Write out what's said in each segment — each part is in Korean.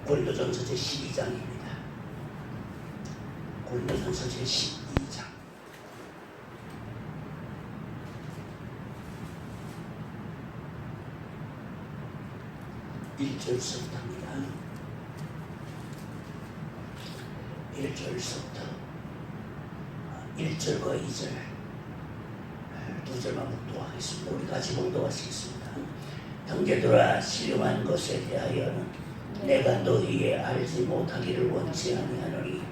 고린도전서 제12장입니다. 고린도전서 제12장 1절서부터입니다. 1절서부터 1절과 2절 두 절만 묵도하겠습니다. 우리 같이 묵도하시겠습니다. 형제들아, 신령한 것에 대하여는 내가 너희에 알지 못하기를 원치 아니하노니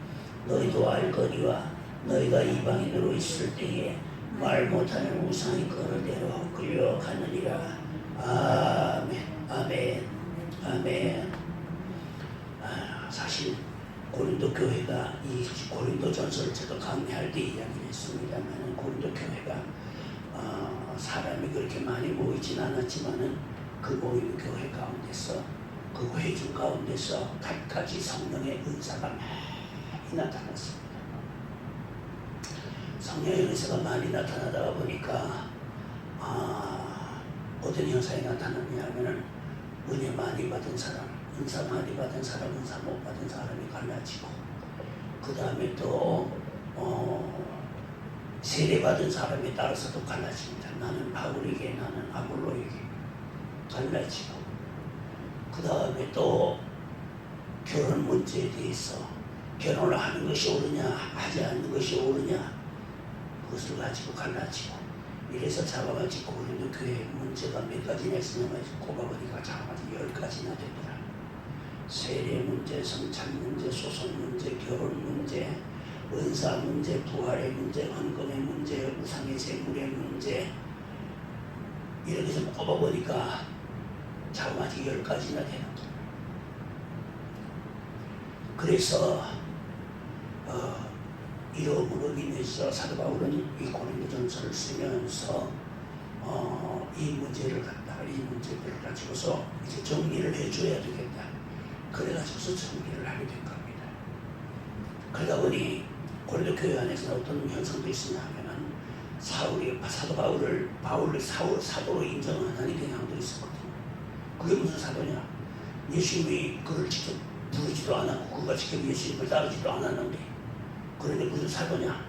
너희도 알거니와 너희가 이방인으로 있을 때에 말 못하는 우상이 그르대로 끌려가느니라. 아멘, 아멘, 아멘. 사실 고린도 교회가 이 고린도 전서를 제가 강의할 때 이야기를 했습니다만, 고린도 교회가 사람이 그렇게 많이 모이진 않았지만은 그 모이는 교회 가운데서, 그 회중 가운데서 갖가지 성령의 은사가 많이 나타났습니다. 성령의 은사가 많이 나타나다 보니까 어떤 현상이 나타나냐 하면은 은혜 많이 받은 사람, 은사 많이 받은 사람, 은사 못 받은 사람이 갈라지고, 그 다음에 또 세례 받은 사람에 따라서도 갈라집니다. 나는 바울에게, 나는 아볼로에게 갈라지고, 그 다음에 또 결혼 문제에 대해서 결혼을 하는 것이 옳으냐 하지 않는 것이 옳으냐, 그것을 가지고 갈라지고, 이래서 자그마치 고린도 교회 문제가 몇 가지나 있으냐면 꼽아보니까 자그마치 10가지나 되더라. 세례 문제, 성찬 문제, 소송 문제, 결혼 문제, 은사 문제, 부활의 문제, 헌금의 문제, 우상의 제물의 문제, 이렇게 좀 꼽아보니까 자그마치 10가지나 되는 거예요. 그래서 이러므로 인해서 사도 바울은 이 고린도전서를 쓰면서 이 문제들을 가지고서 이제 정리를 해줘야 되겠다. 그래가지고서 정리를 하게 된 겁니다. 그러다 보니 고린도 교회 안에서는 어떤 현상도 있으냐 하면은 사도 바울을 사도로 인정하는 경향도 있었거든요. 그게 무슨 사도냐? 예수님이 그를 직접 부르지도 않았고 그가 직접 예수님을 따르지도 않았는데, 그런데 무슨 사도냐?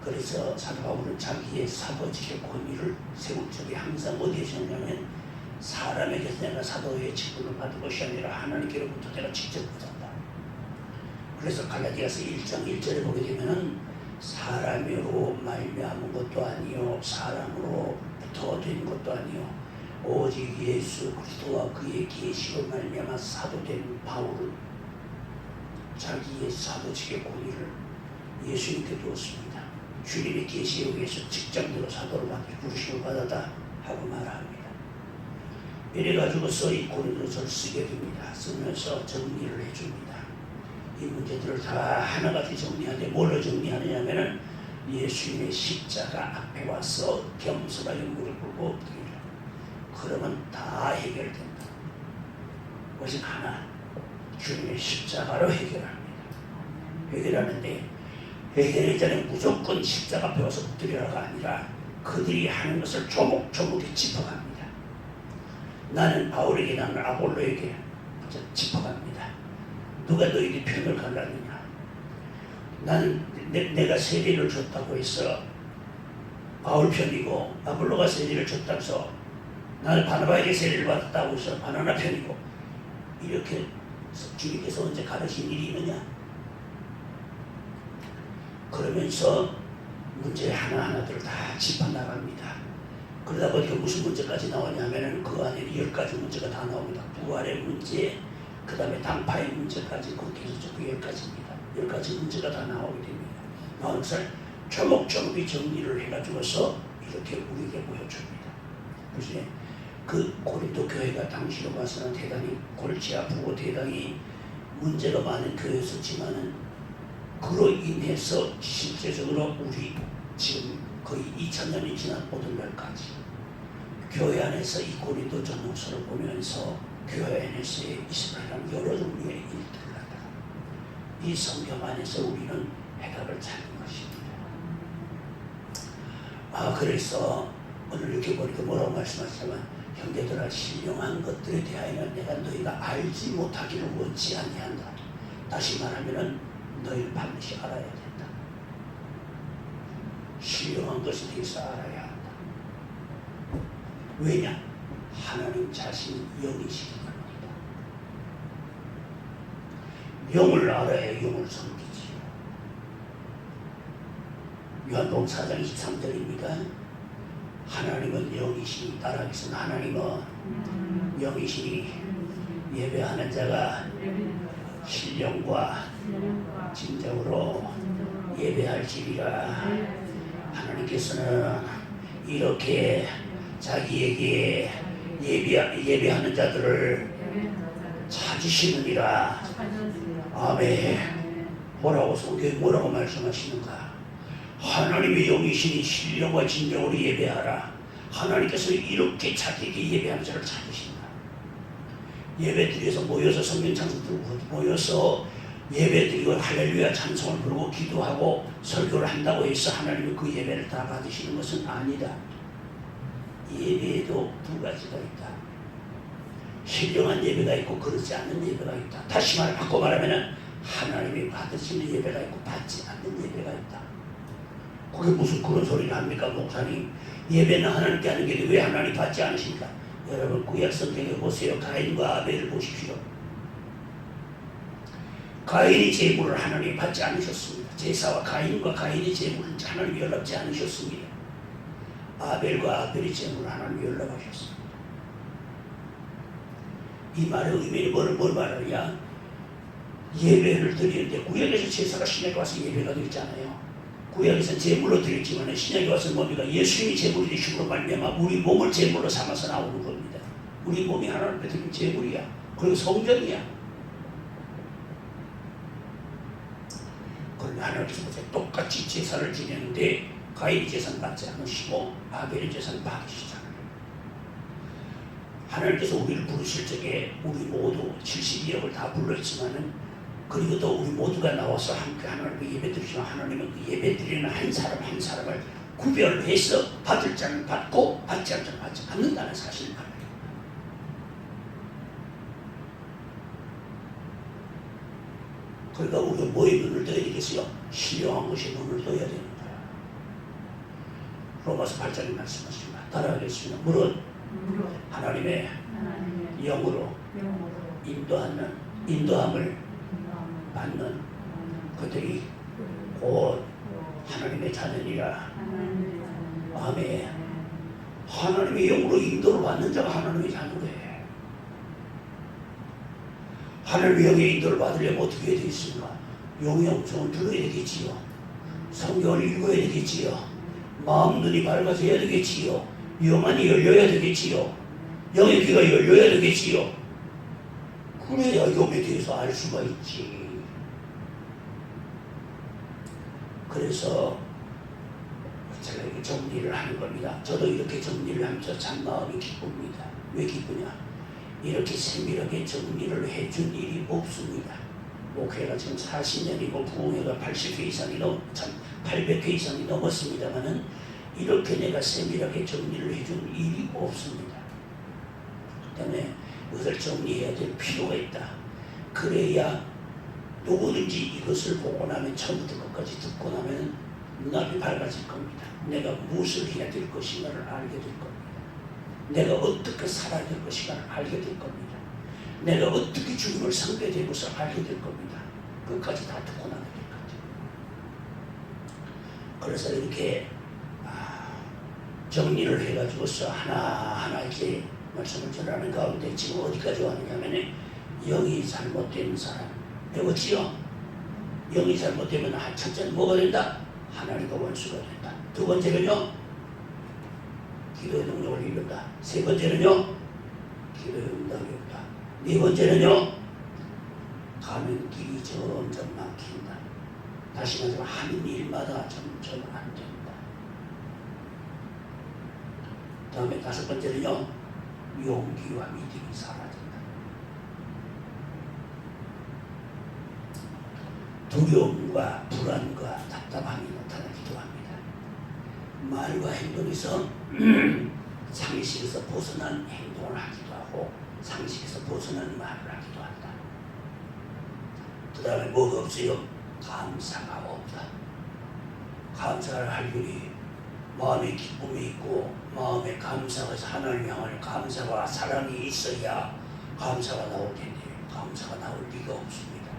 그래서 사도 바울은 자기의 사도직의 권위를 세울 적에 항상 어디에 세우냐면, 사람에게서 내가 사도의 직분을 받은 것이 아니라 하나님께로부터 내가 직접 받았다. 그래서 갈라디아서 1장 1절에 보게 되면은 사람으로 말미암은 것도 아니요 사람으로부터 된 것도 아니요 오직 예수 그리스도와 그의 계시로 말미암아 사도된 바울은 자기의 사도직의 권위를 예수님께 두었습니다. 주님의 계시에 의해서 직장대로 사도를 받기 부르심을 받았다 하고 말합니다. 이래가지고서 이 고린도서를 쓰게 됩니다. 쓰면서 정리를 해줍니다. 이 문제들을 다 하나같이 정리하는데 뭘로 정리하느냐면은 예수님의 십자가 앞에 와서 겸손하게 무릎을 꿇고 엎드리라. 그러면 다 해결된다. 그것은 하나, 주님의 십자가로 해결합니다. 해결하는데, 해결하기 전에 무조건 십자가 앞에 와서 엎드리라가 아니라 그들이 하는 것을 조목조목히 짚어갑니다. 나는 바울에게, 나는 아볼로에게 짚어갑니다. 누가 너희들 편을 갈랐느냐? 나는 내가 세례를 줬다고 해서 바울 편이고, 아볼로가 세례를 줬다고 해서 나는 바나바에게 세례를 받았다고 해서 바나나 편이고, 이렇게 주님께서 언제 가르친 일이 있느냐? 그러면서 문제 하나하나들을 다 짚어나갑니다. 그러다 보니까 무슨 문제까지 나오냐면은 그 안에 10가지 문제가 다 나옵니다. 부활의 문제, 그 다음에 당파의 문제까지, 그렇게 해서 그 10가지입니다. 10가지 문제가 다 나오게 됩니다. 나오는 것을 조목조목이 정리를 해가지고서 이렇게 우리에게 보여줍니다. 그래서 그 고린도 교회가 당시로 봐서는 대단히 골치 아프고 대단히 문제가 많은 교회였었지만은, 그로 인해서 실제적으로 우리 지금 거의 2000년이 지난 오늘날까지 교회 안에서 이 고린도 전후서를 보면서 교회 안에서의 이스라엘은 여러 종류의 일들을 하다가 이 성경 안에서 우리는 해답을 찾는 것입니다. 그래서 오늘 이렇게 보니까 뭐라고 말씀하시냐면 형제들아 신령한 것들에 대하여는 내가 너희가 알지 못하기를 원치 아니한다. 다시 말하면은 너희는 반드시 알아야 된다. 신령한 것에 대해서 알아야 한다. 왜냐? 하나님 자신이 영이시기 때문이다. 영을 알아야 영을 섬기지요. 요한복음 4장 23절입니다. 하나님은 영이시니 따라하겠습니다. 하나님은 영이시니 예배하는 자가 신령과 진정으로 예배할지니라. 하나님께서는 이렇게 자기에게 예배하는 자들을 찾으시느니라. 아멘. 뭐라고 성경에 뭐라고 말씀하시는가? 하나님의 영이시니 신령과 진정으로 예배하라. 하나님께서 이렇게 자기에게 예배하는 자를 찾으신다. 예배드려서 모여서 성경 찬송 들고 모여서 예배드리고 할렐루야 찬송을 부르고 기도하고 설교를 한다고 해서 하나님이 그 예배를 다 받으시는 것은 아니다. 예배에도 두 가지가 있다. 신령한 예배가 있고 그렇지 않은 예배가 있다. 다시 바꿔 말하면 하나님이 받으시는 예배가 있고 받지 않는 예배가 있다. 그게 무슨 그런 소리를 합니까 목사님? 예배는 하나님께 하는 게 왜 하나님 받지 않으십니까? 여러분 구약 성경에 보세요. 가인과 아벨을 보십시오. 가인이 제물을 하나님이 받지 않으셨습니다. 제사와 가인과 가인의 제물을 하나님이 연락지 않으셨습니다. 아벨과 아벨의 제물을 하나님이 연락하셨습니다. 이 말의 의미는 뭘 말하느냐? 예배를 드리는데 구약에서 제사가 신약에 와서 예배가 되잖아요. 구약에서는 제물로 드렸지만 신약에 와서 뭡니까? 예수님이 제물이 되심으로 말미암아 우리 몸을 제물로 삼아서 나오는 겁니다. 우리 몸이 하나님 앞에 드린 제물이야. 그리고 성전이야. 그런데 하나님께서 똑같이 제사를 지내는데 가인의 제사는 받지 않으시고 아벨의 제사는 받으시잖아요. 하나님께서 우리를 부르실 적에 우리 모두 72역을 다 불렀지만은 그리고 또 우리 모두가 나와서 함께 하나님께 예배드리지만 하나님은 그 예배드리는 한 사람 한 사람을 구별해서 받을 자는 받고 받지 않을 자는 받지 않는다는 사실을 말합니다. 그러니까 우리가 뭐에 눈을 떠야 되겠어요? 신령한 것에 눈을 떠야 되는 거야. 로마서 8장에 말씀하십니다. 따라하겠습니다. 물은 하나님의 영으로 인도함을 받는 그들이 곧 하나님의 자녀니라. 아멘. 하나님의 영으로 인도를 받는 자가 하나님의 자녀래. 하나님의 영의 인도를 받으려면 어떻게 해야 되겠습니까? 영의 음성을 들어야 되겠지요. 성경을 읽어야 되겠지요. 마음 눈이 밝아져야 되겠지요. 영안이 열려야 되겠지요. 영의 귀가 열려야 되겠지요. 그래야 영에 대해서 알 수가 있지. 그래서 제가 이렇게 정리를 하는 겁니다. 저도 이렇게 정리를 하면서 참 마음이 기쁩니다. 왜 기쁘냐? 이렇게 세밀하게 정리를 해준 일이 없습니다. 목회가 지금 40년이고 부흥회가 80회 이상이 800회 이상이 넘었습니다만은 이렇게 내가 세밀하게 정리를 해준 일이 없습니다. 때문에 이것을 정리해야 될 필요가 있다. 그래야 누구든지 이것을 보고 나면 처음부터 끝까지 듣고 나면 눈앞이 밝아질 겁니다. 내가 무엇을 해야 될 것인가를 알게 될 겁니다. 내가 어떻게 살아야 될 것인가를 알게 될 겁니다. 내가 어떻게 주님을 섬겨야 될 것을 알게 될 겁니다. 끝까지 다 듣고 나면 될 거죠. 그래서 이렇게 정리를 해가지고서 하나하나 이렇게 말씀을 전하는 가운데 지금 어디까지 왔느냐면 영이 잘못된 사람 배웠지요? 영이 잘못되면 첫째는 뭐가 된다? 하나님과 원수가 된다. 두 번째는요? 기도의 능력을 잃는다. 세 번째는요? 기도의 응답이 없다. 네 번째는요? 가는 길이 점점 막힌다. 다시 말해서 하는 일마다 점점 안 된다. 다음에 다섯 번째는요? 용기와 믿음이 사라진다. 두려움과 불안과 답답함이 나타나기도 합니다. 말과 행동에서 상식에서 벗어난 행동을 하기도 하고 상식에서 벗어난 말을 하기도 한다. 그 다음에 뭐가 없어요? 감사가 없다. 감사를 할 일이 마음에 기쁨이 있고 마음에 감사가 하나님 향하는 감사와 사랑이 있어야 감사가 나올 텐데 감사가 나올 리가 없습니다.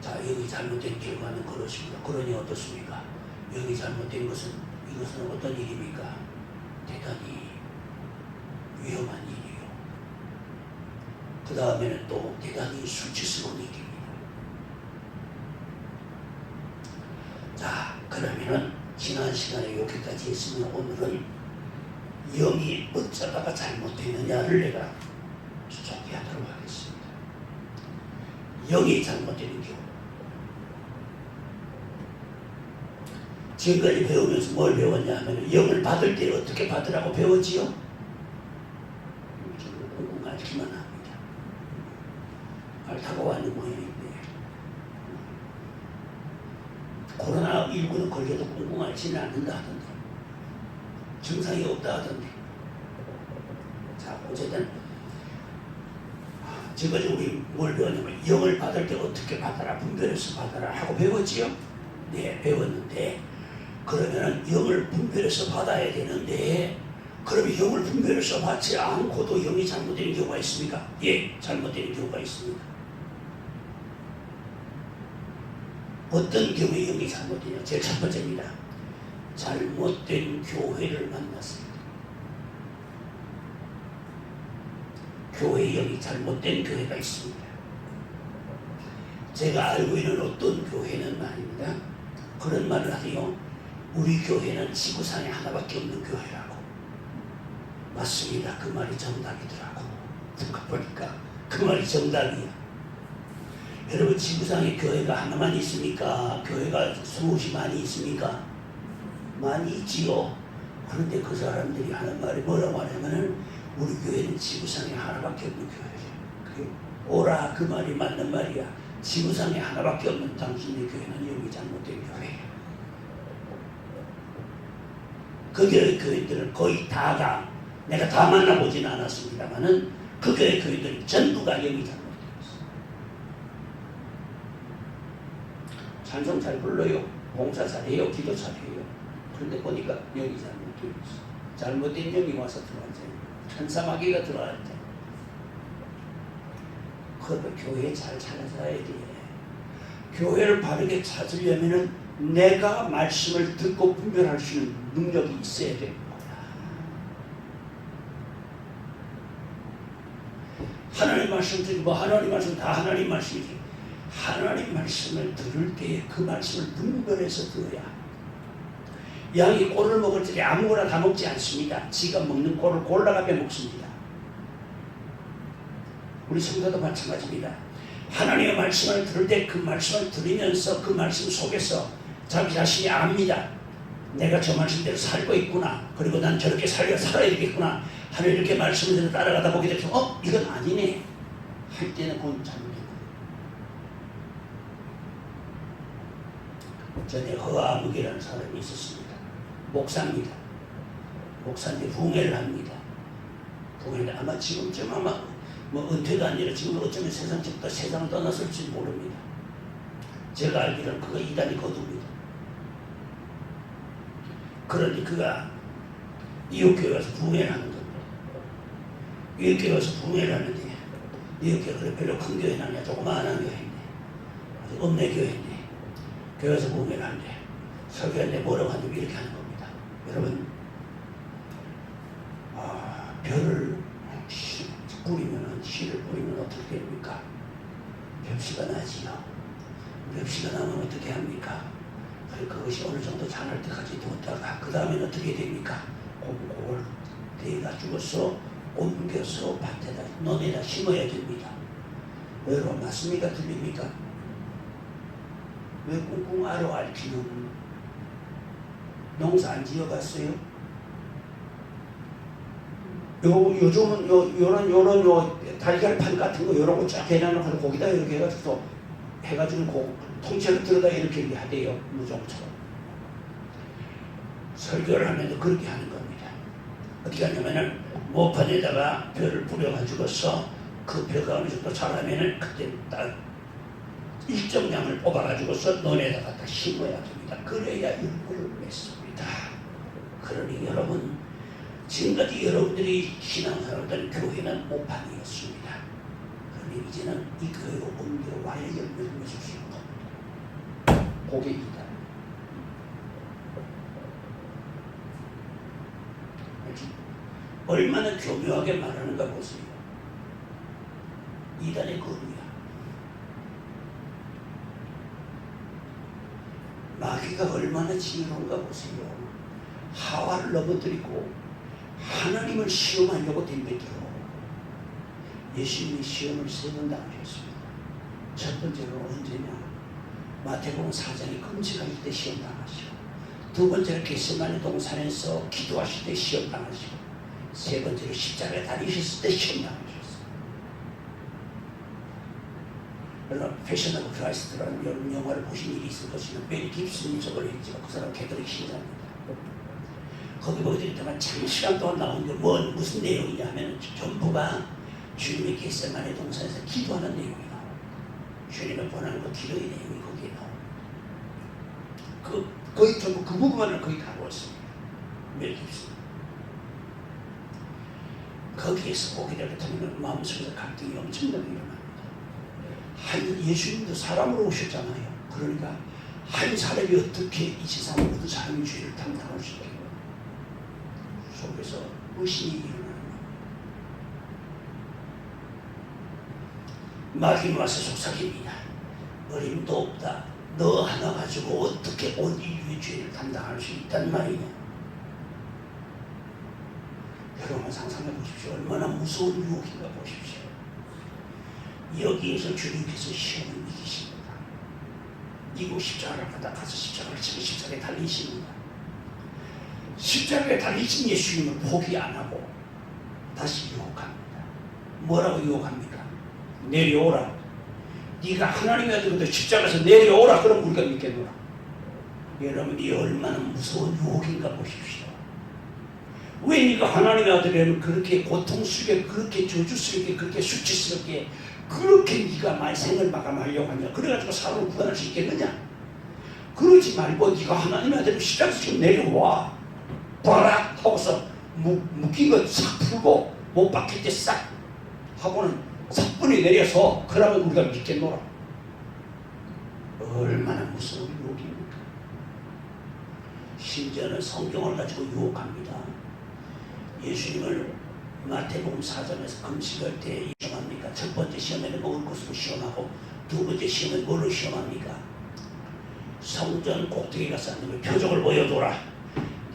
자, 여기 잘못된 결과는 그렇습니다. 그러니 어떻습니까? 여기 잘못된 것은 이것은 어떤 일입니까? 대단히 위험한 일이요. 그 다음에는 또 대단히 수치스러운 일입니다. 자, 그러면은 지난 시간에 여기까지 했으면 오늘은 영이 어쩌다가 잘못되느냐를 내가 소개하도록 하겠습니다. 영이 잘못되는 경우. 지금까지 배우면서 뭘 배웠냐 하면 영을 받을 때 어떻게 받으라고 배웠지요? 꽁꽁 앓기만 합니다. 앓다가 왔는 모양인데 코로나19는 걸려도 꽁꽁 앓지는 않는다 하던데 증상이 없다 하던데. 자, 어쨌든 지금까지 우리 뭘 배웠냐면 영을 받을 때 어떻게 받아라, 분별해서 받아라 하고 배웠지요? 네, 배웠는데 그러면은 영을 분별해서 받아야 되는데 그러면 영을 분별해서 받지 않고도 영이 잘못되는 경우가 있습니까? 예, 잘못되는 경우가 있습니다. 어떤 경우에 영이 잘못되냐? 제일 첫 번째입니다. 잘못된 교회를 만났습니다. 교회의 영이 잘못된 교회가 있습니다. 제가 알고 있는 어떤 교회는 말입니다. 그런 말을 하세요. 우리 교회는 지구상에 하나밖에 없는 교회라고. 맞습니다. 그 말이 정답이더라고. 듣고 보니까 그 말이 정답이야. 여러분, 지구상에 교회가 하나만 있습니까? 교회가 수없이 많이 있습니까? 많이 있지요. 그런데 그 사람들이 하는 말이 뭐라고 하냐면은 우리 교회는 지구상에 하나밖에 없는 교회예요. 오라, 그 말이 맞는 말이야. 지구상에 하나밖에 없는 당신의 교회는 영이 잘못된 교회예요. 그 교회 교인들은 거의 다가 내가 다 만나보지는 않았습니다만은 그 교회 교인들은 전부가 영이 잘못된 있어요. 찬송 잘 불러요. 봉사 잘해요. 기도 잘해요. 그런데 보니까 영이 잘못된 있어요. 잘못된 영이 와서 들어왔잖아요. 천사마귀가 들어왔잖아요. 그걸 교회에 잘 찾아야 돼. 교회를 바르게 찾으려면은 내가 말씀을 듣고 분별할 수 있는 능력이 있어야 되는 거야. 하나님 말씀 듣고 하나님 말씀 다 하나님 말씀이지. 하나님 말씀을 들을 때에 그 말씀을 분별해서 들어야. 양이 꼴을 먹을 때 아무거나 다 먹지 않습니다. 지가 먹는 꼴을 골라가며 먹습니다. 우리 성도도 마찬가지입니다. 하나님의 말씀을 들을 때 그 말씀을 들으면서 그 말씀 속에서 자기 자신이 압니다. 내가 저 말씀대로 살고 있구나. 그리고 난 저렇게 살아야 되겠구나. 하나님 이렇게 말씀을 따라가다 보게 되면 이건 아니네. 할 때는 그건 잘못된 거예요. 전에 허아묵이라는 사람이 있었습니다. 목사입니다. 목사인데 붕해를 합니다. 붕해를 아마 지금쯤 뭐 은퇴도 아니라 지금 어쩌면 세상을 떠났을지 모릅니다. 제가 알기로는 그가 이단이 거둡니다. 그런데 그가 이웃교회 가서 붕해를 하는 겁니다. 이웃교회 가서 붕해를 하는데 이웃교회가 그래 별로 큰 교회는 아니야. 조그마한 교회인데 아주 읍내 교회인데 교회 가서 붕해를 하는데 설교하는데 뭐라고 하냐면 이렇게 하는 겁니다. 여러분, 별을 뿌리면 씨를 뿌리면 어떻게 됩니까? 벽시가 나지요. 벽시가 나면 어떻게 합니까? 그것이 어느 정도 자랄 때까지 뒀다가 그 다음엔 어떻게 됩니까? 그걸 대가지고서 옮겨서 밭에다 논에다 심어야 됩니다. 여러분 맞습니까? 틀립니까? 왜 꽁꽁 앓기는 농사 안 지어갔어요? 요즘은 요런 달걀판 같은 거 요런 거 쫙 해놔놓고 거기다 이렇게 해가지고 통째로 들어다 이렇게 하대요. 무종처럼. 설교를 하면서 그렇게 하는 겁니다. 어떻게 하냐면은 모판에다가 벼를 뿌려가지고서 그 벼가 어느 정도 자라면은 그때 딱 일정량을 뽑아가지고서 논에다가 다 심어야 됩니다. 그래야 열매를 맺습니다. 그러니 여러분, 지금까지 여러분들이 신앙생활하던 교회는 모판이었습니다. 그러니 이제는 이 교회로 옮겨와야 열매를 맺을 수 있는 겁니다. 고객이다. 얼마나 교묘하게 말하는가 보세요. 이단의 거루야. 마귀가 얼마나 지혜로운가 보세요. 하와를 넘어뜨리고 하나님을 시험하려고 덤벼들어. 예수님이 시험을 3번 당하셨습니다. 첫 번째로 언제냐? 마태복음 4장에 금식하실 때 시험 당하시고, 두 번째로 겟세마네 동산에서 기도하실 때 시험 당하시고, 세 번째로 십자가에 달리셨을 때 시험 당하셨어요. 여러분, 패션 오브 크라이스트라는 여러분 영화를 보신 일이 있을 것이면 멜 깁슨이 저걸 했지만 그 사람 캐톨릭 신자입니다. 거기 보게 되면 장시간 동안 나오는 게 무슨 내용이냐 하면 전부가 주님의 겟세마네 동산에서 기도하는 내용이 나와요. 주님을 원하는 그 기도의 내용이 거기에 나와요. 거의 전부 그 부분만을 거의 다루었습니다. 멜 깁슨. 거기에서 보게 되면 마음속에서 갈등이 엄청나게 일어납니다. 예수님도 사람으로 오셨잖아요. 그러니까 한 사람이 어떻게 이 세상 모든 사람의 죄를 담당할 수 있게 속에서 의심이 일어나는 겁니다. 마귀는 와서 속삭입니다. 어림도 없다. 너 하나 가지고 어떻게 온 인류의 죄를 담당할 수 있단 말이냐. 여러분 상상해 보십시오. 얼마나 무서운 유혹인가 보십시오. 여기에서 주님께서 시험을 이기십니다. 이고 십자가를 받아 가서 십자가를 치고 십자가에 달리십니다. 십자가에 달리신 예수님을 포기 안 하고 다시 유혹합니다. 뭐라고 유혹합니까? 내려오라. 네가 하나님의 아들인데 십자가에서 내려오라. 그럼 우리가 믿겠노라. 여러분, 이 얼마나 무서운 유혹인가 보십시오. 왜 네가 하나님의 아들이라면 그렇게 고통스럽게, 그렇게 저주스럽게, 그렇게 수치스럽게, 그렇게 네가 말생을 마감하려고 하냐? 그래가지고 사람을 구원할 수 있겠느냐? 그러지 말고 네가 하나님의 아들을 십자가에서 내려와 봐라 하고서 묶인 거 싹 풀고 못 박힐 때 싹 하고는 사뿐히 내려서 그러면 우리가 믿겠노라. 얼마나 무서운 유혹입니까? 심지어는 성경을 가지고 유혹합니다. 예수님을 마태복음 4장에서 금식할 때 시험합니까? 첫 번째 시험에는 먹을 것으로 시험하고, 두 번째 시험은 뭐로 시험합니까? 성전 꼭대기 가서 앉으면 표적을 보여줘라.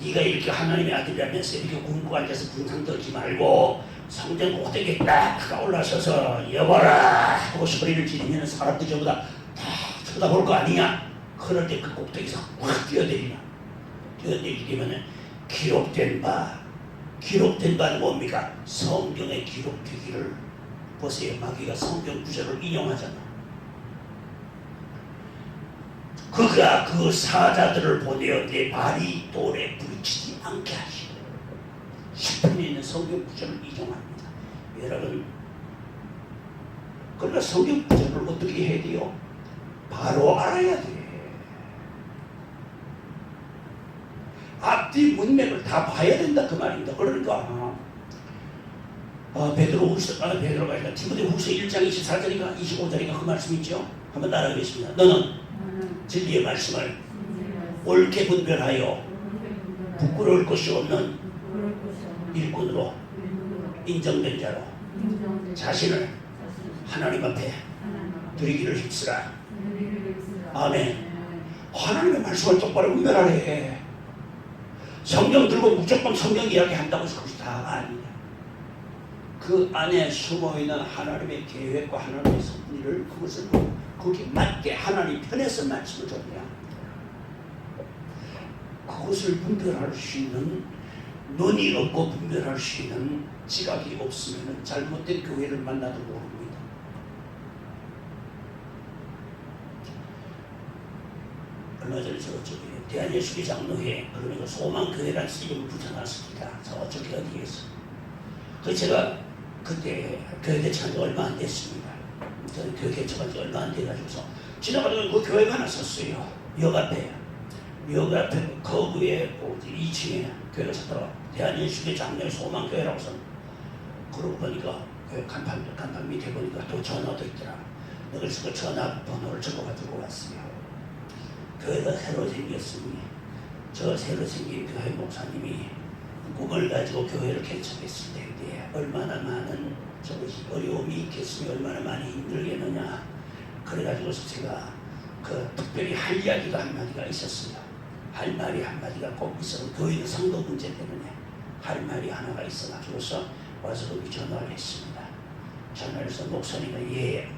네가 이렇게 하나님의 아들이라면서 이렇게 굶고 앉아서 분상 떨지 말고 성전 꼭대기에 딱 올라서서 여봐라 하고 소리를 지르면 사람들이 전부 다 쳐다볼 거 아니냐. 그럴 때 그 꼭대기에서 확 뛰어내리나. 뛰어내리게 되면 기록된 바는 뭡니까? 성경에 기록되기를. 보세요. 마귀가 성경 구절을 인용하잖아. 그가 그 사자들을 보내어 내 발이 돌에 부딪히지 않게 하시고. 10편에 있는 성경 구절을 인용합니다. 여러분, 그러니까 성경 구절을 어떻게 해야 돼요? 바로 알아야 돼. 앞뒤 문맥을 다 봐야 된다 그 말입니다. 그러니까 베드로가 아니라 디모데후서 1장 24절인가 25절인가 그 말씀 있죠? 한번 따라하겠습니다. 너는 진리의 말씀을 옳게 분별하여 부끄러울 것이 없는 일꾼으로 인정된 자로 자신을 하나님 앞에 드리기를 힘쓰라. 아멘. 하나님의 말씀을 똑바로 분별하래. 성경 들고 무조건 성경 이야기 한다고 해서 그것이 다가 아니냐. 그 안에 숨어있는 하나님의 계획과 하나님의 섭리를, 그것을 거기에 맞게 하나님 편에서 말씀을 전해야 합니다. 그것을 분별할 수 있는, 눈이 없고 분별할 수 있는 지각이 없으면 잘못된 교회를 만나도 모릅니다. 얼마 전에 저쪽에 대한예수교 장로회 그러니까 소망교회라는 이름을 붙여놨습니다. 저쪽에 어디에서. 그 제가 그때 교회 개척한 지 얼마 안 됐습니다. 저는 교회 개척한 지 얼마 안 돼가지고서 지나가다가 그 교회가 하나 섰어요. 역 앞에 거기에 2층에 교회가 섰더라고. 대한예수교 장로회 소망교회라고 서. 그러고 보니까 그 간판 밑에 보니까 또 전화도 있더라. 그래서 그 전화번호를 적어가지고 왔어요. 교회가 새로 생겼으니 저 새로 생긴 교회 목사님이 꿈을 가지고 교회를 개척했을 텐데 얼마나 많은 저것이 어려움이 있겠으며 얼마나 많이 힘들겠느냐. 그래가지고서 제가 그 특별히 할 이야기가 한마디가 있었어요. 할 말이 한마디가 꼭 있어서 교회 성도 문제 때문에 할 말이 하나가 있어가지고서 와서 거기 전화를 했습니다. 전화를 해서 목사님이 예.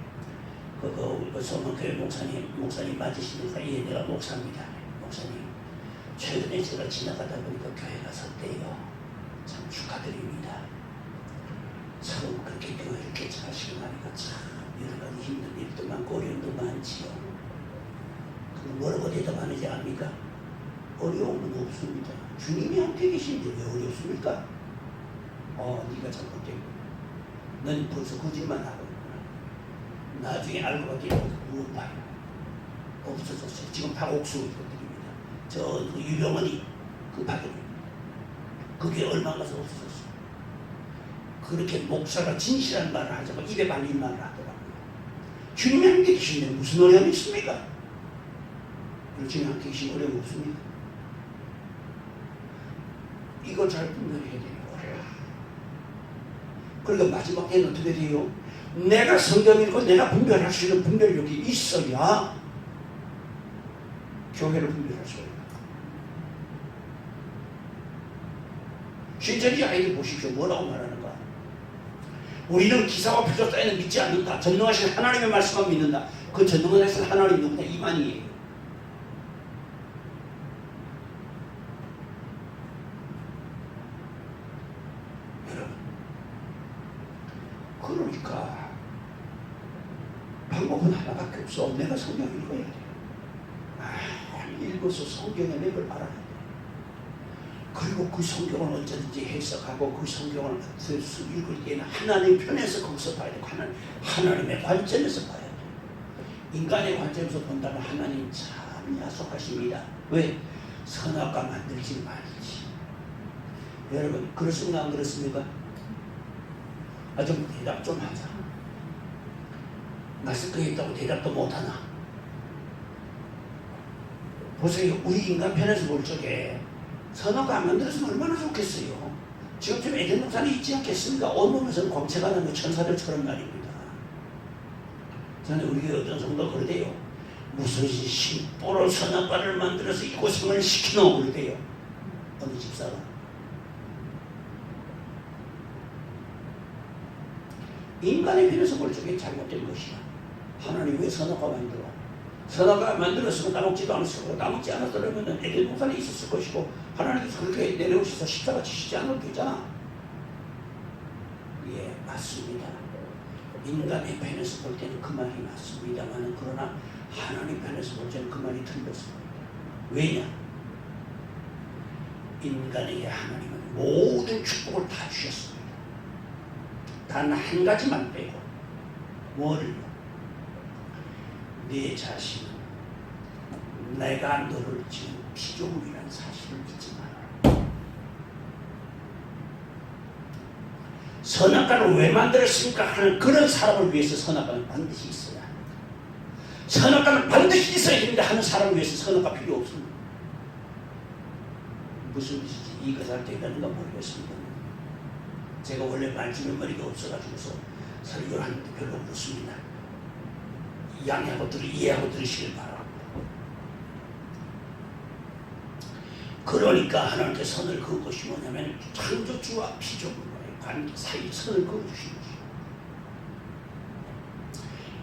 그 소망교회 목사님 맞으시니까 예 내가 목사입니다. 목사님 최근에 제가 지나가다 보니까 교회가 섰대요. 참 축하드립니다. 처음 그렇게 교회를 개척하시고 나니까 참 여러 가지 힘든 일도 많고 어려움도 많지요. 그럼 뭐라고 대답하는지 압니까? 어려움은 없습니다. 주님이 함께 계신데 왜 어렵습니까? 네가 잘못되고 넌 벌써 거짓말하고 나중에 알고 봤더니 무슨 말이야 없어졌어요. 지금 다 옥수수 것들입니다. 저 유병원이 그 파견 그게 얼마 가서 없어졌어요. 그렇게 목사가 진실한 말을 하자고 입에 발린 말을 하더라고요. 주님이 함께 계시는데 무슨 어려움이 있습니까? 주님이 함께 계신 어려움이 없습니까? 이거 잘 분별해야 돼요. 그러니까 마지막에는 어떻게 돼요? 내가 성경 읽고 내가 분별할 수 있는 분별력이 있어야 교회를 분별할 수가 있다. 신천지 아이들 보십시오. 뭐라고 말하는가? 우리는 기사와 표적 따위는 믿지 않는다. 전능하신 하나님의 말씀만 믿는다. 그 전능하신 하나님 누구냐? 이만희예요. 그러니까 방법은 하나밖에 없어. 내가 성경 읽어야 돼. 읽어서 성경의 맥을 알아야 돼. 그리고 그 성경을 언제든지 해석하고 그 성경을 읽을 때는 하나님 편에서 거기서 봐야 돼. 하나님의 관점에서 봐야 돼. 인간의 관점에서 본다면 하나님 참 야속하십니다. 왜? 선악과 만들지 말지. 여러분 그렇습니까? 안 그렇습니까? 좀 대답 좀 하자. 마스크에 있다고 대답도 못하나? 보세요. 우리 인간 편에서 볼 적에 선악과 안 만들었으면 얼마나 좋겠어요. 지금쯤 에덴 동산이 있지 않겠습니까? 온몸에서는 광채가 나는 천사들처럼 말입니다. 저는 우리 어떤 성도 그러대요. 무슨 심보로 선악과를 만들어서 이 고생을 시키노 그러대요. 어느 집사가. 인간의 편에서 볼 적에 잘못된 것이야. 하나님 왜 선악과 만들어? 선악과 만들었으면 따먹지도 않았을 거고 따먹지 않았더라면 에덴 동산에 있었을 것이고 하나님께서 그렇게 내려오셔서 십자가 지시지 않아도 되잖아. 예, 맞습니다. 인간의 편에서 볼 때는 그 말이 맞습니다만 그러나 하나님 편에서 볼 때는 그 말이 틀렸습니다. 왜냐? 인간에게 하나님은 모든 축복을 다 주셨습니다. 단 한 가지만 빼고 뭐를요? 네 자신은 내가 너를 지은 피조물이라는 사실을 잊지 마라. 선악과를 왜 만들었습니까? 하는 그런 사람을 위해서 선악과는 반드시 있어야 합니다. 선악과는 반드시 있어야 됩니다 하는 사람을 위해서 선악과 필요 없습니다. 무슨 뜻이지? 이거 잘 되겠는가 모르겠습니다. 제가 원래 말주변머리가 없어가지고서 설교를 하는데 별로 없습니다. 양해하고 이해하고 들으시길 바랍니다. 그러니까 하나님께 선을 그은 것이 뭐냐면 창조주와 피조물과의 관계 사이에 선을 그어주신 것이죠.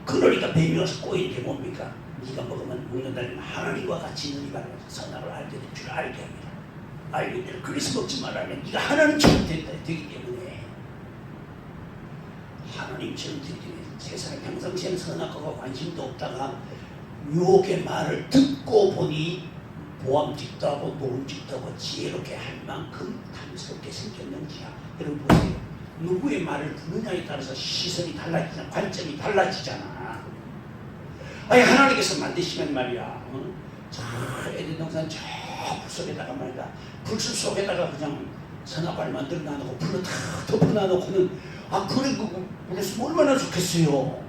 그러니까 뱀이 와서 꼬인 게 뭡니까? 네가 먹는다면 하나님과 같이 있는 이 바람에 선악을 알게 될 줄 알게 합니다. 알게 되면 그래서 먹지 말라면 네가 하나님처럼 되기 때문에 하나님처럼 되기 때문에 세상에 평상시에는 선악과가 관심도 없다가 유혹의 말을 듣고 보니 보암직도 하고 모음직도 하고 지혜롭게 할 만큼 탐스럽게 생겼는지야. 여러분 보세요. 누구의 말을 듣느냐에 따라서 시선이 달라지잖아. 관점이 달라지잖아. 아니 하나님께서 만드시면 말이야. 저 에덴 동산 저 불속에다가 말이야. 불숲 속에다가 그냥 선악과를 만들어 놔놓고 불로 다 덮어 놔놓고는 그래 그랬으면 얼마나 좋겠어요.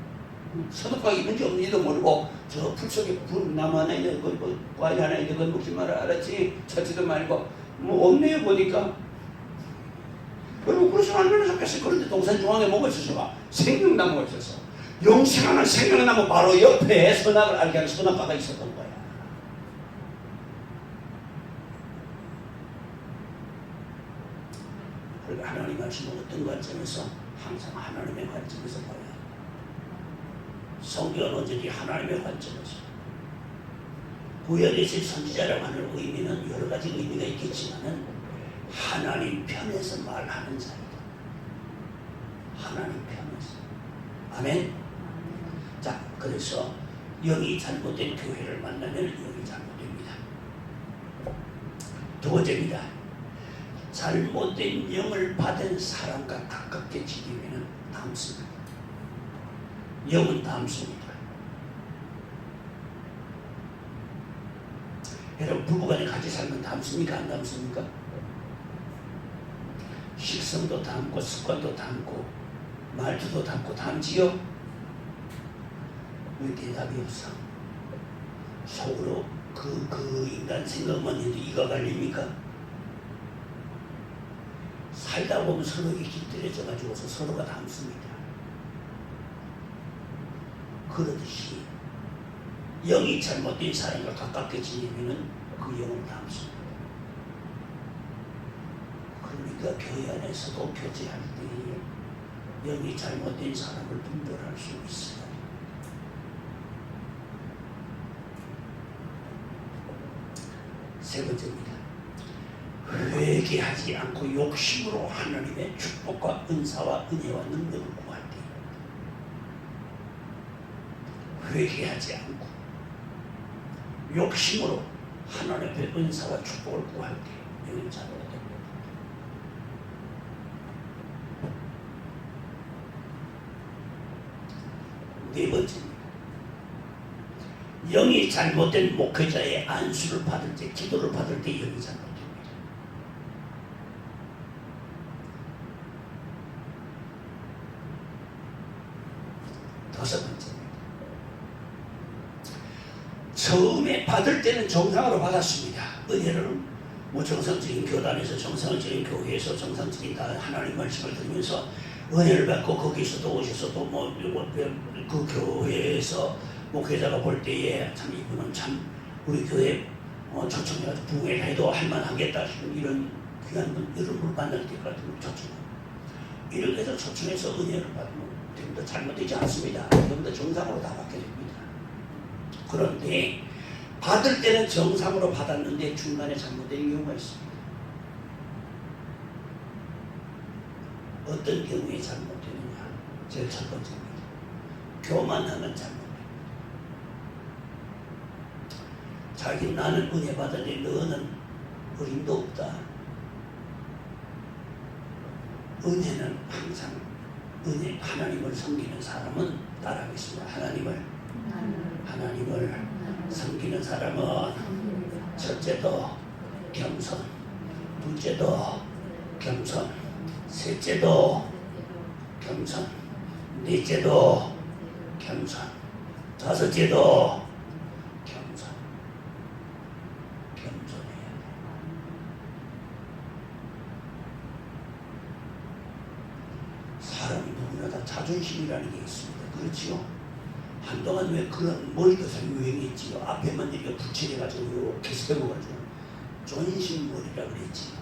선악과 있는지 없는지도 모르고 저 풀 속에 불나무 하나 있는 거 과일 하나 있는 거 먹지 마라 알았지? 찾지도 말고 뭐 없네요 보니까. 여러분 그래서 얼마나 좋겠어요. 그런데 동산 중앙에 뭐가 있었어? 생명나무가 있었어. 영생하는 생명나무 바로 옆에 선악을 알게 하는 선악과가 있었던 거야. 그러니까 하나님 말씀은 어떤 관점에서? 항상 하나님의 관점에서 봐야 해. 성경은 언제든지 하나님의 관점에서. 구약에서의 선지자라고 하는 의미는 여러 가지 의미가 있겠지만은 하나님 편에서 말하는 자이다. 하나님 편에서. 아멘. 자, 그래서 영이 잘못된 교회를 만나면 영이 잘못됩니다. 두 번째입니다. 잘못된 영을 받은 사람과 가깝게 지내면 담습니다. 영은 담습니다. 여러분 부부간에 같이 살면 담습니까? 안 담습니까? 식성도 담고 습관도 담고 말투도 담고 담지요? 왜 대답이 없어? 속으로 그 인간 생각만 해도 이가 갈립니까? 살다 보면 서로에게 깃들여져 가지고서 서로가 담습니다. 그러듯이 영이 잘못된 사람과 가깝게 지내면 그 영을 담습니다. 그러니까 교회 안에서도 교제할 때 영이 잘못된 사람을 분별할 수 있어요. 세 번째입니다. 회개하지 않고 욕심으로 하나님의 축복과 은사와 은혜와 능력을 구할 때, 회개하지 않고 욕심으로 하나님의 은사와 축복을 구할 때 영이 잘못됩니다. 네 번째입니다. 영이 잘못된 목회자의 안수를 받을 때, 기도를 받을 때 영이 잘못됩니다. 다섯 번째입니다. 처음에 받을 때는 정상으로 받았습니다. 은혜를 정상적인 교단에서, 정상적인 교회에서, 정상적인 하나님 말씀을 들으면서 은혜를 받고 거기서도 오셔서 또 그 교회에서 목회자가 볼 때에 참 이분은 참 우리 교회 초청해가지고 부흥회도 할만하겠다 싶은 이런 귀한 분, 이런 분 만날 때까지 초청. 이렇게 해서 초청해서 은혜를 받으면 됩니다. 잘못되지 않습니다. 전부 다 정상으로 다 받게 됩니다. 그런데 받을 때는 정상으로 받았는데 중간에 잘못된 경우가 있습니다. 어떤 경우에 잘못되느냐? 제일 첫 번째입니다. 교만하면 잘못됩니다. 자기 나는 은혜 받았는데 너는 어림도 없다. 은혜는 항상 하나님을 섬기는 사람은 따라하겠습니다. 하나님을 섬기는 사람은 첫째도 겸손, 둘째도 겸손, 셋째도 겸손, 넷째도 겸손, 다섯째도 겸손. 겸손해야 돼. 사람 누구나 다 자존심이라는 게 있습니다. 그렇지요? 한동안 왜 그런 머리도살 유행했지요? 앞에만 이렇게 붙여가지고 이렇게 세워가지고 존심머리라 그랬지요.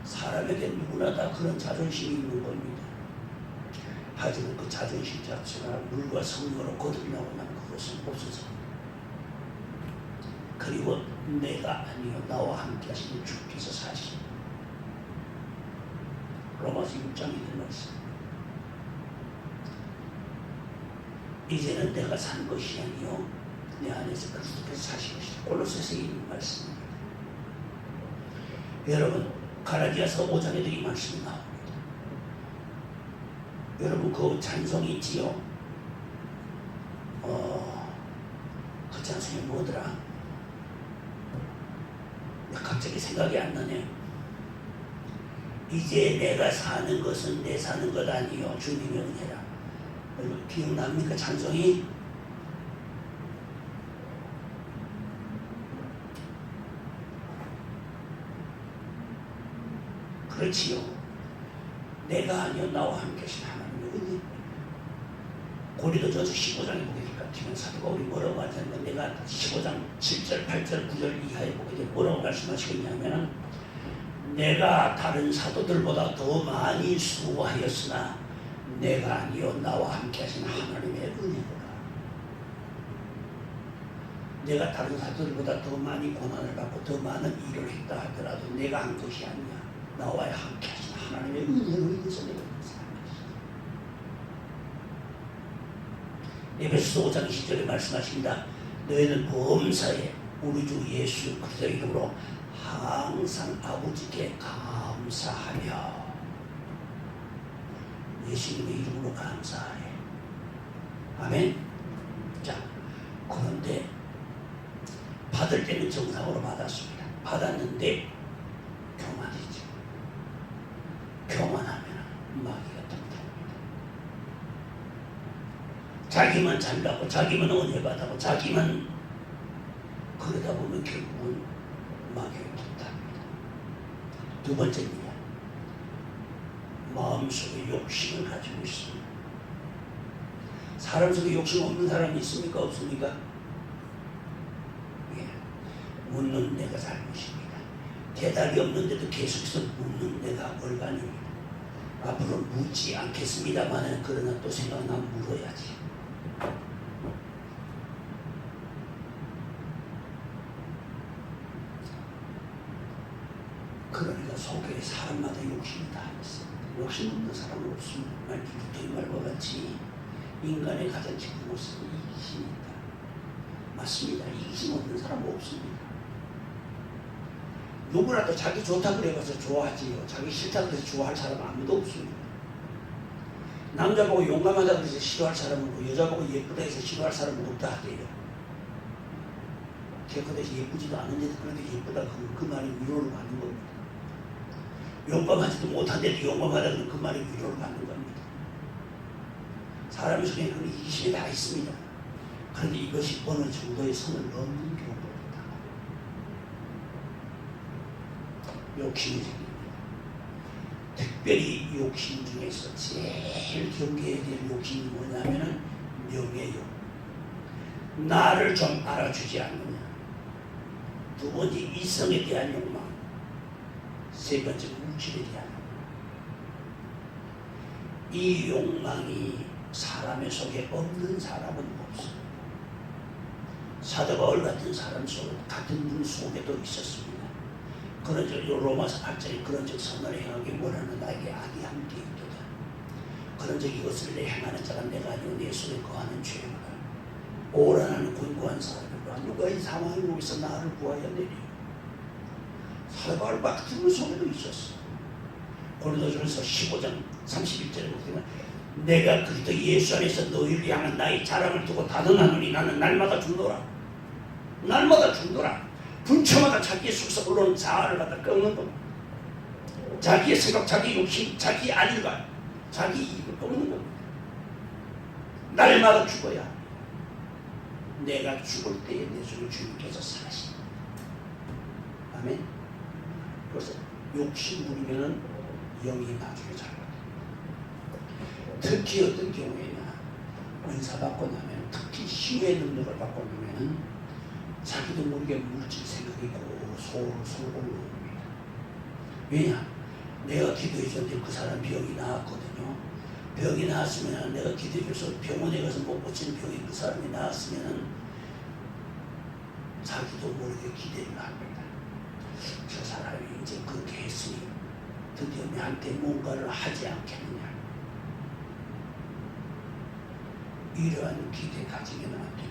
사람에게 누구나 다 그런 자존심이 있는 겁니다. 하지만 그 자존심 자체가 물과 성령으로 거듭나고 나면 그것은 없어집니다. 그리고 내가 아니요 나와 함께 하시는 주께서 사십니다. 로마서 6장에 있는 말씀. 이제는 내가 산 것이 아니요 내 안에서 그리스도께서 사신 것이다. 골로새서 있는 말씀입니다. 여러분 갈라디아서 5장에도 이 말씀이 나옵니다. 여러분 그 찬송이 있지요. 그 찬송이 뭐더라? 갑자기 생각이 안 나네요. 이제 내가 사는 것은 내 사는 것 아니요 주님의 은혜라. 여러분 기억납니까 찬송이? 그렇지요. 내가 아니요 나와 함께 하신 하나님의 은혜. 고린도전서 15장에 보게 될 것 같으면 사도 바울이 뭐라고 하자면 내가 15장 7절 8절 9절 이하에 보게 되면 뭐라고 말씀하시고 있냐면 내가 다른 사도들보다 더 많이 수고하였으나 내가 아니요 나와 함께 하신 하나님의 은혜로라. 내가 다른 사도들보다 더 많이 고난을 받고 더 많은 일을 했다 하더라도 내가 한 것이 아니야. 나와 함께 하신 하나님의 은혜로 인해서 내가 사는 것이다. 에베소서 5장 10절에 말씀하십니다. 너희는 범사에 우리 주 예수 그리스도의 이름으로 항상 아버지께 감사하며 예수님의 이름으로 감사해. 아멘. 자, 그런데 받을 때는 정상으로 받았습니다. 받았는데 교만이죠. 교만하면 마귀가 덤탑니다. 자기만 잘나고 자기만 은혜 받고 자기만 그러다 보면 결국은 마귀가 덤탑니다. 두 번째입니다. 마음속에 욕심을 가지고 있습니다. 사람 속에 욕심 없는 사람이 있습니까? 없습니까? 예. 묻는 내가 잘못입니다. 대답이 없는데도 계속해서 묻는 내가 얼간입니다. 앞으로 묻지 않겠습니다만 그러나 또 생각나면 물어야지. 그러니까 속에 사람마다 욕심이 다 있습니다. 욕심 없는 사람은 없습니다. 루터의 말과 같이 인간의 가장 큰 모습은 이기심이 있다. 맞습니다. 이기심 없는 사람은 없습니다. 누구라도 자기 좋다 그래서 좋아하지요. 자기 싫다 그래서 좋아할 사람은 아무도 없습니다. 남자 보고 용감하다 그래서 싫어할 사람은 없고 여자 보고 예쁘다 해서 싫어할 사람은 없다 하대요. 깨끗해서 예쁘지도 않은데도 그런데 예쁘다 그 말이 위로를 받는 겁니다. 용감하지도 못한데도 용감하다 그 말이 위로를 받는 겁니다. 사람 속에 그런 이기심이 다 있습니다. 그런데 이것이 어느 정도의 선을 넘는 경우가 있다. 욕심이 생깁니다. 특별히 욕심 중에서 제일 경계해야 될 욕심이 뭐냐면은 명예욕. 나를 좀 알아주지 않느냐. 두 번째 이성에 대한 욕망. 세 번째 물질에 대한 욕망. 이 욕망이 사람의 속에 없는 사람은 없습니다. 사도 바울 같은 사람 속에 같은 분 속에도 있었습니다. 그런즉 로마서 8장에 그런즉 선을 행하기 원하는 나에게 악이 함께 있도다. 그런즉 이것을 내 행하는 자가 내가 아니오 내 속에 거하는 죄로다. 오라는 곤고한 사람이라 누가 이 상황 속에서 나를 구하여 내리오. 사도 바울 같은 분 속에도 있었어. 고린도전서 15장 31절에 보면 내가 그리스도 예수 안에서 너희를 향한 나의 자랑을 두고 다등하노니 나는 날마다 죽노라. 날마다 죽노라. 분초마다 자기의 속에서 올라오는 자아를 갖다 꺾는 겁니다. 자기의 생각, 자기 욕심, 자기 안일감, 자기 이익을 꺾는 겁니다. 날마다 죽어야 내가 죽을 때에 내 속에 주님께서 사시다. 아멘. 그래서 욕심 부리면은 영이 나중에 잘못돼. 특히 어떤 경우에나 은사 받고 나면 특히 힘의 능력을 받고 나면은 자기도 모르게 물질 생각이 솔솔 올라옵니다. 왜냐? 내가 기도해줬는데 그 사람 병이 나았거든요. 병이 나았으면 내가 기도해줘서 병원에 가서 못 고치는 병이 그 사람이 나았으면 자기도 모르게 기대를 합니다. 저 사람이 이제 그렇게 했으니 드디어 내한테 뭔가를 하지 않겠느냐. 이러한 기대 가지면 안 됩니다.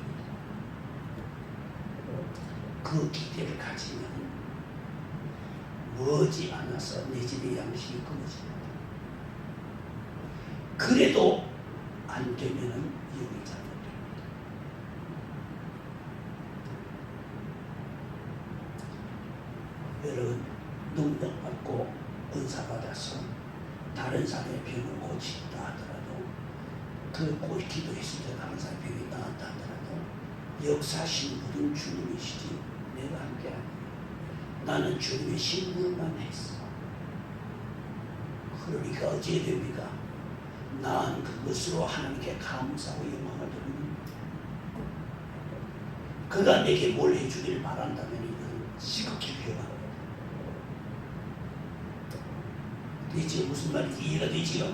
그 기대를 가지면 머지않아서 내 집의 양식이 끊어집니다. 그래도 안 되면은 영이 잘못됩니다. 여러분, 능력받고 은사받아서 다른 사람의 병을 고친다 하더라도 그 기도했을 때 다른 사람의 병이 나았다 하더라도 역사하신 분은 주님이시지 내가 함께 아니에요. 나는 주님의 신분만 했어. 그러니까 어찌해야 됩니까? 난 그것으로 하나님께 감사하고 영광을 드립니다. 그가 내게 뭘 해주기를 바란다면 이건 지극히 위험합니다. 되지? 무슨 말인지 이해가 되지요?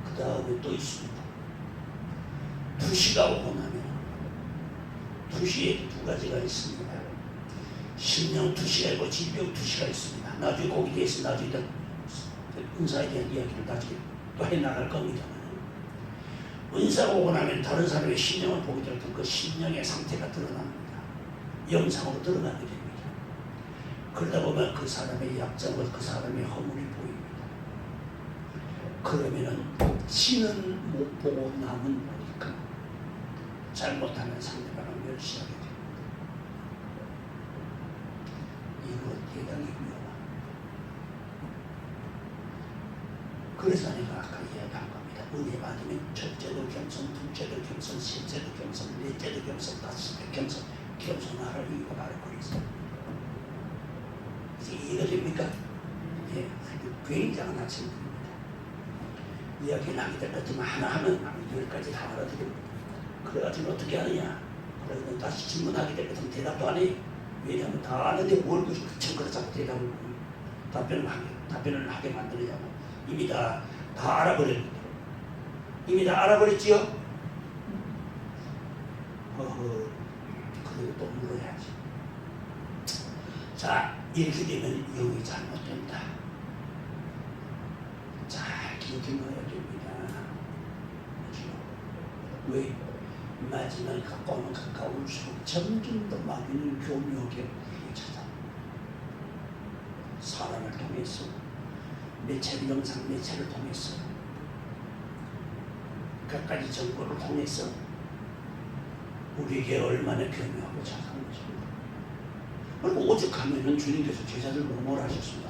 그 다음에 또 있습니다. 투시가 오고 나면 투시에 두 가지가 있습니다. 신령 투시가 있고 질병 투시가 있습니다. 나중에 거기에 대해서 나중에 은사에 대한 이야기를 나중에 또 해나갈 겁니다만, 은사가 오고 나면 다른 사람의 신령을 보게 될 때 그 신령의 상태가 드러납니다. 영상으로 드러나게 됩니다. 그러다 보면 그 사람의 약점과 그 사람의 허물이 보입니다. 그러면은 신은 못 보고 남은 보니까 잘못하는 상대방을 멸시하게 됩니다. 이거 대단히 위험합니다. 그래서 내가 아까 이야기한 겁니다. 은혜 받으면 첫째도 겸손, 둘째도 겸손, 셋째도 겸손, 넷째도 겸손, 다섯째도 겸손, 겸손하라는 이유가 바로 그래서. 이해가 됩니까? 예, 굉장한 아침입니다. 이야기를 하게 될 것 같으면 하나 하면 10가지 다 알아들입니다. 그래가지고 어떻게 하느냐? 그래서 다시 질문하게 될 것 같으면 대답도 안 해. 왜냐하면 다 아는데 뭘 그렇게 자꾸 대답을 답변을 하게 만들려고. 이미 다 알아버렸는데. 이미 다 알아버렸지요? 그리고 또 물어야지. 자, 이렇게 되면 영이 잘못된다. 잘 기억해놔야 됩니다. 그렇죠? 왜? 마지막에 가까우면 가까울수록 점점 더 마귀는 교묘하게 찾아. 사람을 통해서 매체를 영상 매체를 통해서 갖가지 정보를 통해서 우리에게 얼마나 교묘하고 착한지. 그리고 오죽하면은 주님께서 제자들 뭐라 하셨습니다.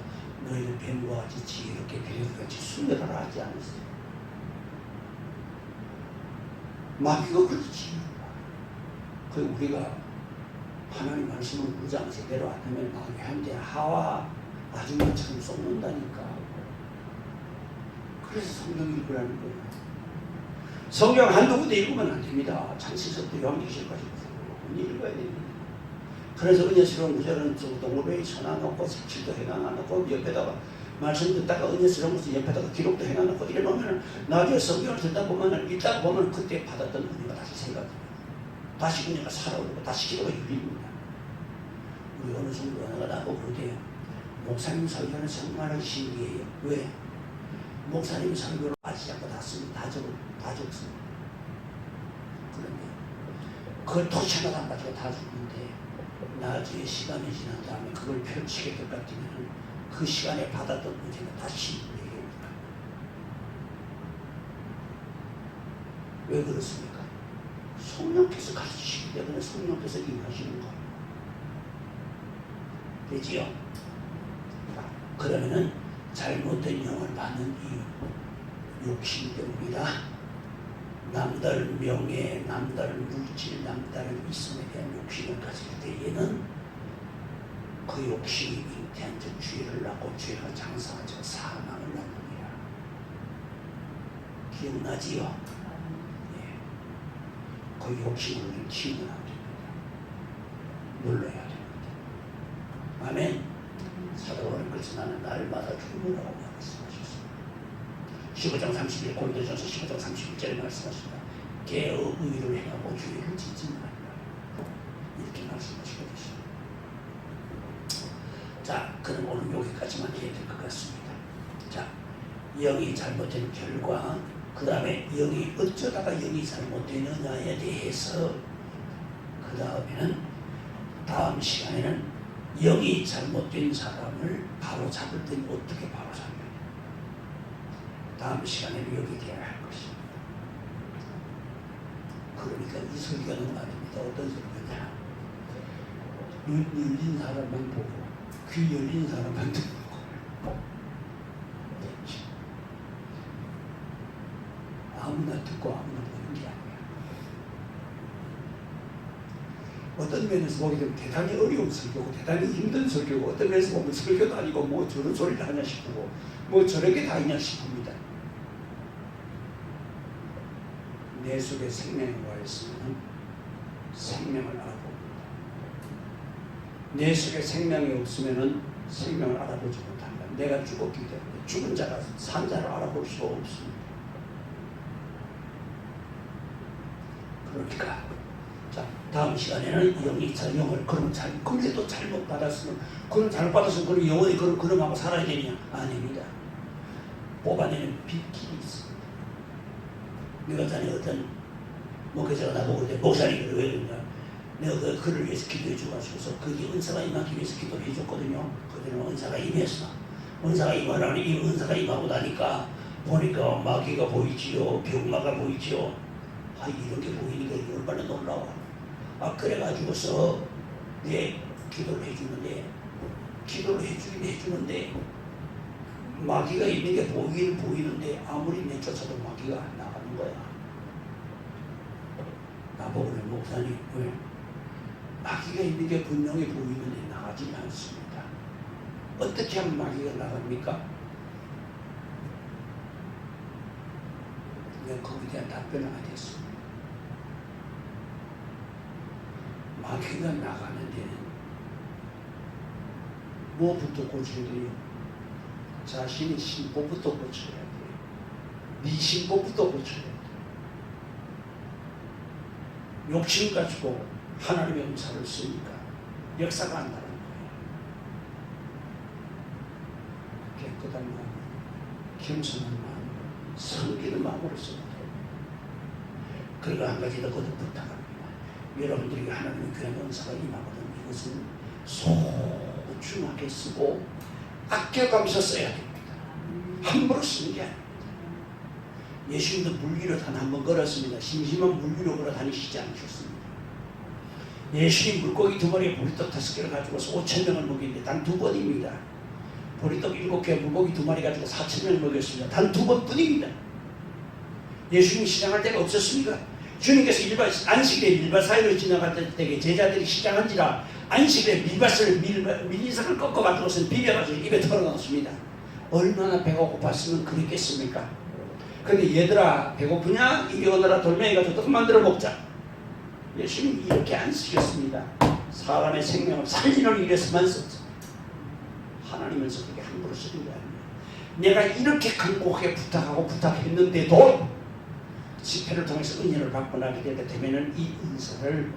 너희는 뱀과 같이 지혜롭게 뱀과 같이 순결하라 하지 않았어요. 마귀가 그렇지. 그 우리가 하나님 말씀을 무장 제대로 안 하면 마귀한테 하와 아줌마처럼 쏟는다니까. 그래서 성경 읽으라는 거예요. 성경 한두 군데 읽으면 안 됩니다. 창세서부터 요한계시록까지 읽어야 됩니다. 그래서 은혜스러운 구절은 동물배에 쳐놔놓고 색칠도 해놔놓고 옆에다가 말씀 듣다가 은혜스러운 것을 옆에다가 기록도 해놔놓고 이래놓으면 나중에 성경을 듣다 보면 읽다 보면 그때 받았던 은혜가 다시 생각합니다. 다시 은혜가 살아오고 다시 기도가 열립니다. 우리 어느 정도 은혜가 나고 그러게요. 목사님 설교는 정말 신기해요. 왜? 목사님 설교를 아지 않고 다 씁니다. 다 적습니다. 그런데 그걸 토시 하나 안 가지고 다 죽는데 나중에 시간이 지난 다음에 그걸 펼치게 될 것 같으면 그 시간에 받았던 문제가 다시 내게 옵니다. 왜 그렇습니까? 성령께서 가르치시기 때문에 성령께서 임하시는 거예요. 되지요? 그러면은 잘못된 영을 받는 이유, 욕심 때문이다. 남다른 명예, 남다른 물질, 남다른 있음에 대한 욕심을 가질 때에는 그 욕심이 잉태한 즉 죄를 낳고 죄가 장사한 즉 사망을 낳느니라. 기억나지요? 네. 그 욕심을 우리는 키우면 안 됩니다. 눌러야 됩니다. 아멘. 사도바울은 그래서 나는 날마다 죽으라고 말씀하셨습니다. 15장 31 고린도전서 15장 31절에 말씀하십니다. 개의 의를 행하고 죄를 짓지 말라. 이렇게 말씀하시고 계십니다. 자, 그럼 오늘 여기까지만 해야 될 것 같습니다. 자, 영이 잘못된 결과 그 다음에 영이 어쩌다가 영이 잘못되느냐에 대해서 그 다음에는 다음 시간에는 영이 잘못된 사람을 바로 잡을 때는 어떻게 바로 잡느냐 다음 시간에는 여기 대해야 할 것입니다. 그러니까 이 설교는 말입니다. 어떤 설교냐 눈 열린 사람만 보고 귀 열린 사람만 듣고 아무나 듣고 아무나 보는 게 아니야. 어떤 면에서 보게 되면 대단히 어려운 설교고 대단히 힘든 설교고 어떤 면에서 보면 설교도 아니고 뭐 저런 소리를 하냐 싶고 뭐 저런 게 다 있냐 싶습니다. 내 속에 생명이 와 있으면 생명을 알아봅니다. 내 속에 생명이 없으면 생명을 알아보지 못한다. 내가 죽었기 때문에 죽은 자가 산 자를 알아볼 수가 없습니다. 그러니까 자 다음 시간에는 영이 영을 그러면 그래도 잘못 받았으면 그럼 잘못 받았으면 그럼 영원히 그럼하고 살아야 되냐? 아닙니다. 뽑아내는 빗길이 있습니다. 내가 전에 어떤 목회자가 나보고 그래 목사님 왜 그러냐? 내가 그 그를 위해서 기도해 주가지고서 그게 은사가 임하기 위해서 기도를 해줬거든요. 그들은 은사가 임했어. 은사가 임하라니 이 은사가 임하고 나니까 보니까 마귀가 보이지요, 병마가 보이지요. 아 이런 게 보이니까 얼마나 놀라워. 아 그래가지고서 내 기도를 해주는데 기도를 해주긴 해주는데 마귀가 있는 게 보이긴 보이는데 아무리 내쫓아도 마귀가 안 나가는 거야. 나보고 그래 목사님 왜 마귀가 있는 게 분명히 보이는데 나가지 않습니다. 어떻게 하면 마귀가 나갑니까? 내가 거기에 대한 답변을 안 했습니다. 마귀가 나가는 데는 뭐부터 고쳐야 돼요? 자신의 신보부터 고쳐야 돼요. 네 신보부터 고쳐야 돼요. 욕심 가지고 하나님의 은사를 쓰니까 역사가 안 나는 거예요. 깨끗한 마음, 겸손한 마음, 섬기는 마음으로 써야 돼요. 그리고 한 가지 더 거듭 부탁합니다. 여러분들에게 하나님의 귀한 은사가 임하거든 이것은 소중하게 쓰고 아껴가면서 써야 됩니다. 함부로 쓰는 게 아닙니다. 예수님도 물 위로 단 한 번 걸었습니다. 심심한 물 위로 걸어 다니시지 않으셨습니다. 예수님 물고기 2마리에 보리떡 5개를 가지고서 5,000명을 먹이는데 단 2번입니다. 보리떡 7개, 물고기 2마리 가지고 4,000명을 먹였습니다. 단 2번뿐입니다. 예수님이 시장할 때가 없었습니까? 주님께서 안식일에 밀밭 사이로 지나갈 때에 제자들이 시장한지라 안식일에 밀이삭을 꺾어가지고서 비벼가지고 입에 털어넣습니다. 얼마나 배가 고팠으면 그랬겠습니까? 근데 얘들아 배고프냐? 이리 오너라 돌멩이 가지고 떡 만들어 먹자. 예수님 이렇게 안 쓰셨습니다. 사람의 생명을 살리는 일에서만 썼죠. 하나님은서 그렇게 함부로 쓰는 게 아닙니다. 내가 이렇게 간곡하게 부탁했는데도 집회를 통해서 은혜를 받고 나게 되면은 이 은사를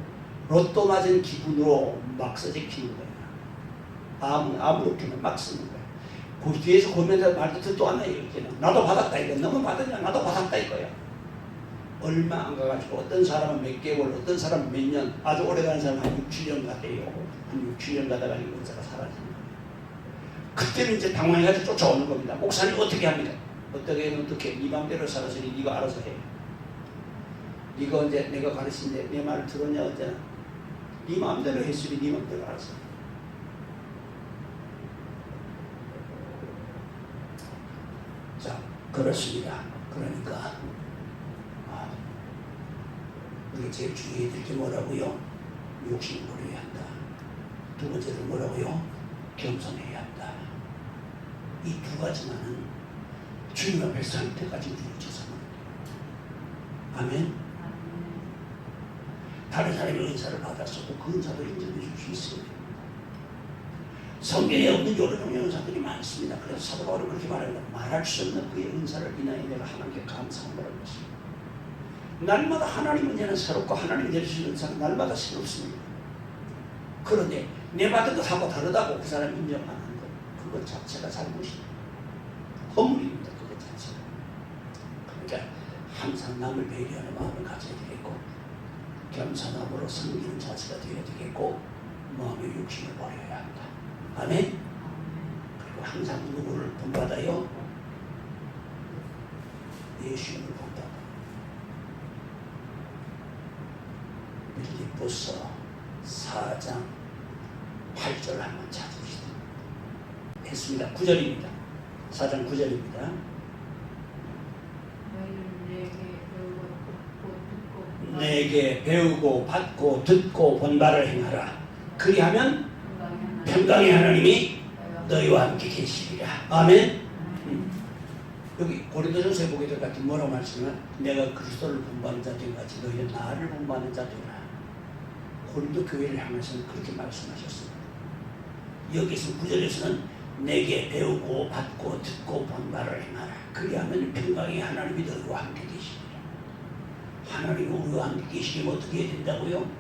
로또 맞은 기분으로 막 써제키는 거야. 아무렇게나 막 쓰는 거야. 그 뒤에서 고민하다 말도 듣도 안 해요. 이제는 나도 받았다 이거. 너무 받았냐? 나도 받았다 이거야. 얼마 안 가가지고 어떤 사람은 몇 개월, 어떤 사람은 몇 년, 아주 오래 가는 사람은 한 6, 7년 가대요. 한 6, 7년 가다가 이 은사가 사라지는 거예요. 그때는 이제 당황해가지고 쫓아오는 겁니다. 목사님 어떻게 합니까? 어떻게 네 맘대로 살았으니 네가 알아서 해. 네가 이제 내가 가르치는데 내 말을 들었냐 어쩌나? 네 마음대로 했으니 네 마음대로 알아서. 자, 그렇습니다. 그러니까 우리가 제일 주의해야 될 게 뭐라고요? 욕심을 버려야 한다. 두 번째로 뭐라고요? 겸손해야 한다. 이 두 가지만은 주님 앞에 설 때까지 유지해서는 아멘. 다른 사람의 은사를 받았어도 그 은사도 인정해 줄 수 있어야 됩니다. 성경에 없는 여러 종류의 은사들이 많습니다. 그래서 사도 바울은 그렇게 말합니다. 말할 수 없는 그의 은사를 인하여 내가 하나님께 감사한다는 것입니다. 날마다 하나님 은혜는 새롭고 하나님이 내리시는 은사는 날마다 새롭습니다. 그런데 내 받은 것하고 다르다고 그 사람이 인정 안 하는 것, 그것 자체가 잘못입니다. 허물입니다. 그것 자체가. 그러니까 항상 남을 배려하는 마음을 가져야 되겠고, 겸손함으로 섬기는 자세가 되어야 되겠고, 마음의 욕심을 버려야 한다. 아멘. 그리고 항상 누구를 본받아요? 예수님을 본받아. 빌립보서 4장 8절 한번 찾읍시다. 했습니다. 9절입니다. 4장 9절입니다. 내게 배우고 받고 듣고 본 바를 행하라. 그리하면 평강의 하나님이 너희와 함께 계시리라. 아멘. 여기 고린도전서에 보게 될 같은 뭐라고 말씀하면 내가 그리스도를 본받는 자들 같이 너희는 나를 본받는 자들이라. 고린도 교회를 향해서는 그렇게 말씀하셨습니다. 여기서 9절에서는 내게 배우고 받고 듣고 본 바를 행하라. 그리하면 평강의 하나님이 너희와 함께 계시리라. 하나님이 우리와 함께 계시면 어떻게 해야 된다고요?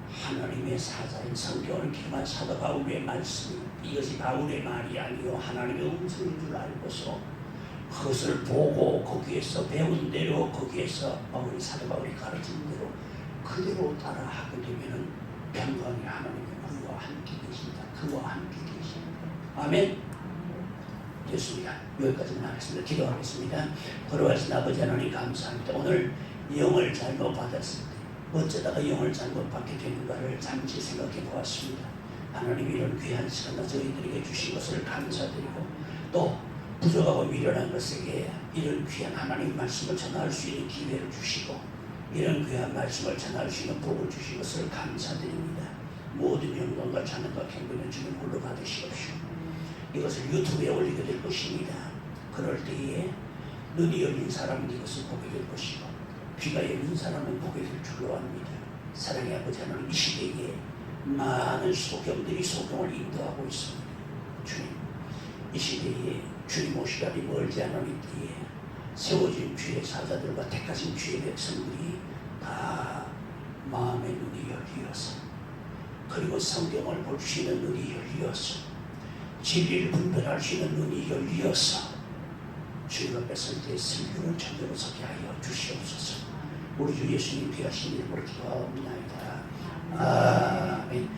하나님의 사자인 성경을 기록한 사도 바울의 말씀, 이것이 바울의 말이 아니요 하나님의 음성인 줄 알고서 그것을 보고 거기에서 배운 대로, 거기에서 사도 바울이 가르친 대로 그대로 따라하게 되면은 평강의 하나님이 우리와 함께 계신다. 그와 함께 계십니다. 아멘. 됐습니다. 여기까지만 하겠습니다. 기도하겠습니다. 걸어가신 아버지 하나님 감사합니다. 오늘 영을 잘못 받았을 때 어쩌다가 영을 잘못 받게 되는가를 잠시 생각해 보았습니다. 하나님 이런 귀한 시간을 저희들에게 주신 것을 감사드리고 또 부족하고 미련한 것에게 이런 귀한 하나님 말씀을 전할 수 있는 기회를 주시고 이런 귀한 말씀을 전할 수 있는 복을 주신 것을 감사드립니다. 모든 영광과 찬양과 경배는 주님 홀로 받으시옵시오. 이것을 유튜브에 올리게 될 것입니다. 그럴 때에 눈이 열린 사람은 이것을 보게 될 것이고 귀가 열린 사람은 보게 될 줄로 압니다. 사랑의 아버지 하나님, 이 시대에 많은 소경들이 소경을 인도하고 있습니다. 주님, 이 시대에 주님 오실 날이 멀지 않은 때에 세워진 주의 사자들과 택하신 주의 백성들이 다 마음의 눈이 열리어서 그리고 성경을 볼 수 있는 눈이 열리어서 진리를 분별할 수 있는 눈이 열리어서 주님 앞에서 이제 슬기로운 천대로 서게 하여 주시옵소서. 우리 주 예수님 귀하신 이름으로 기도하옵나이다. 아멘.